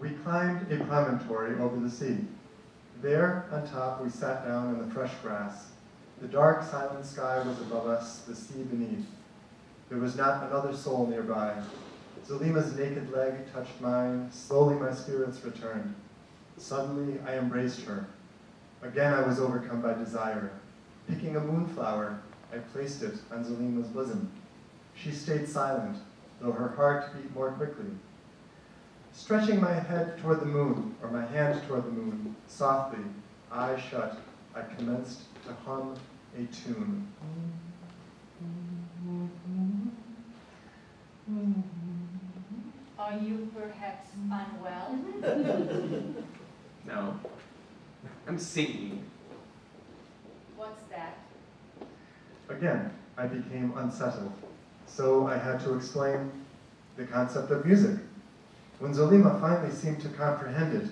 We climbed a promontory over the sea. There, on top, we sat down in the fresh grass. The dark, silent sky was above us, the sea beneath. There was not another soul nearby. Zolema's naked leg touched mine. Slowly my spirits returned. Suddenly, I embraced her. Again, I was overcome by desire. Picking a moonflower, I placed it on Zolema's bosom. She stayed silent, though her heart beat more quickly. Stretching my head toward the moon, or my hand toward the moon, softly, eyes shut, I commenced to hum a tune. Are you perhaps unwell? No. I'm singing. What's that? Again, I became unsettled, so I had to explain the concept of music. When Zolema finally seemed to comprehend it,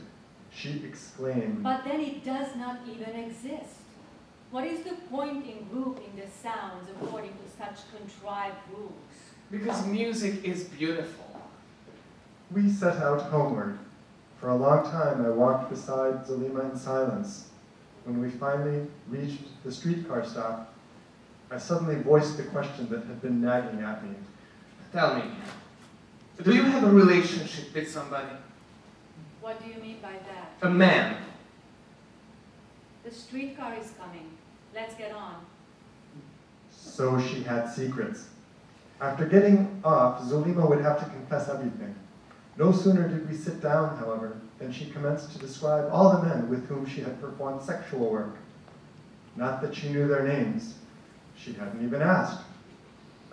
she exclaimed, But then it does not even exist. What is the point in grouping the sounds according to such contrived rules? Because music is beautiful. We set out homeward. For a long time, I walked beside Zolema in silence. When we finally reached the streetcar stop, I suddenly voiced the question that had been nagging at me. Tell me, do you have a relationship with somebody? What do you mean by that? A man. The streetcar is coming. Let's get on. So she had secrets. After getting off, Zolema would have to confess everything. No sooner did we sit down, however, than she commenced to describe all the men with whom she had performed sexual work. Not that she knew their names. She hadn't even asked.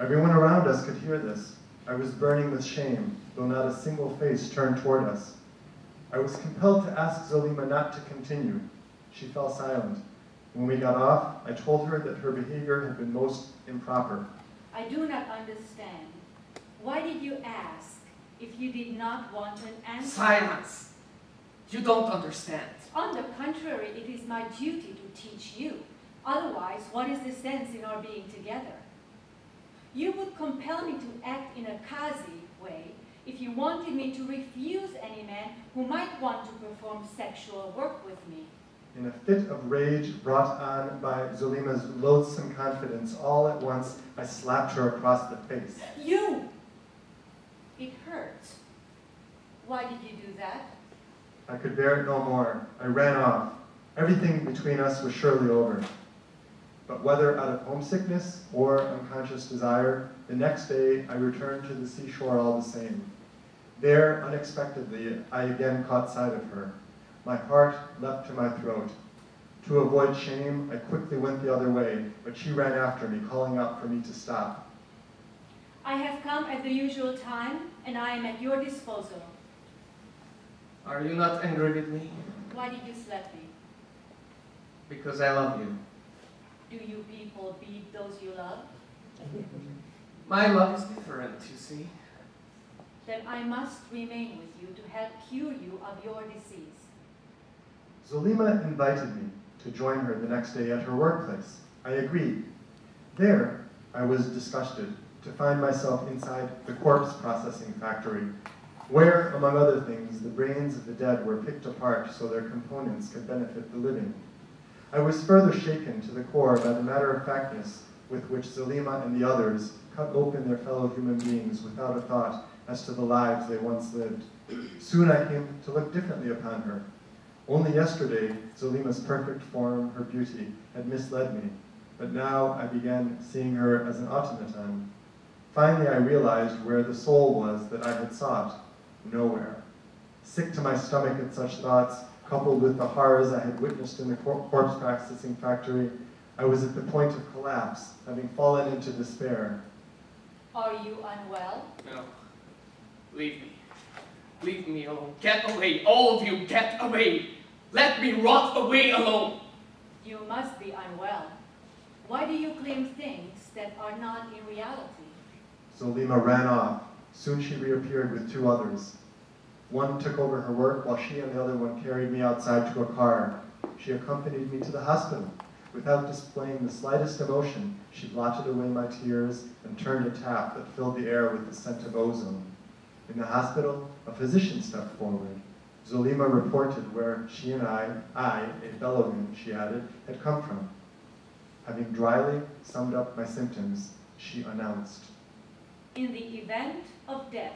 Everyone around us could hear this. I was burning with shame, though not a single face turned toward us. I was compelled to ask Zolema not to continue. She fell silent. When we got off, I told her that her behavior had been most improper. I do not understand. Why did you ask if you did not want an answer? Silence! You don't understand. On the contrary, it is my duty to teach you. Otherwise, what is the sense in our being together? You would compel me to act in a Kazi way if you wanted me to refuse any man who might want to perform sexual work with me. In a fit of rage brought on by Zolema's loathsome confidence, all at once I slapped her across the face. You! It hurts. Why did you do that? I could bear it no more. I ran off. Everything between us was surely over. But whether out of homesickness or unconscious desire, the next day I returned to the seashore all the same. There, unexpectedly, I again caught sight of her. My heart leapt to my throat. To avoid shame, I quickly went the other way, but she ran after me, calling out for me to stop. I have come at the usual time, and I am at your disposal. Are you not angry with me? Why did you slap me? Because I love you. Do you people beat those you love? My love is different, you see. Then I must remain with you to help cure you of your disease. Zolema invited me to join her the next day at her workplace. I agreed. There, I was disgusted to find myself inside the corpse processing factory, where, among other things, the brains of the dead were picked apart so their components could benefit the living. I was further shaken to the core by the matter-of-factness with which Zolema and the others cut open their fellow human beings without a thought as to the lives they once lived. Soon I came to look differently upon her. Only yesterday, Zolema's perfect form, her beauty, had misled me, but now I began seeing her as an automaton. Finally, I realized where the soul was that I had sought. Nowhere. Sick to my stomach at such thoughts, coupled with the horrors I had witnessed in the corpse processing factory, I was at the point of collapse, having fallen into despair. Are you unwell? No. Leave me. Leave me alone. Get away. All of you, get away. Let me rot away alone. You must be unwell. Why do you claim things that are not in reality? Zolema ran off. Soon she reappeared with two others. One took over her work while she and the other one carried me outside to a car. She accompanied me to the hospital. Without displaying the slightest emotion, she blotted away my tears and turned a tap that filled the air with the scent of ozone. In the hospital, a physician stepped forward. Zolema reported where she and I, a Belarusian, she added, had come from. Having dryly summed up my symptoms, she announced, In the event of death,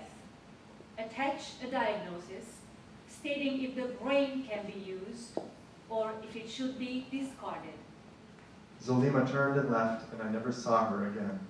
attach a diagnosis stating if the brain can be used or if it should be discarded. Zolema turned and left, and I never saw her again.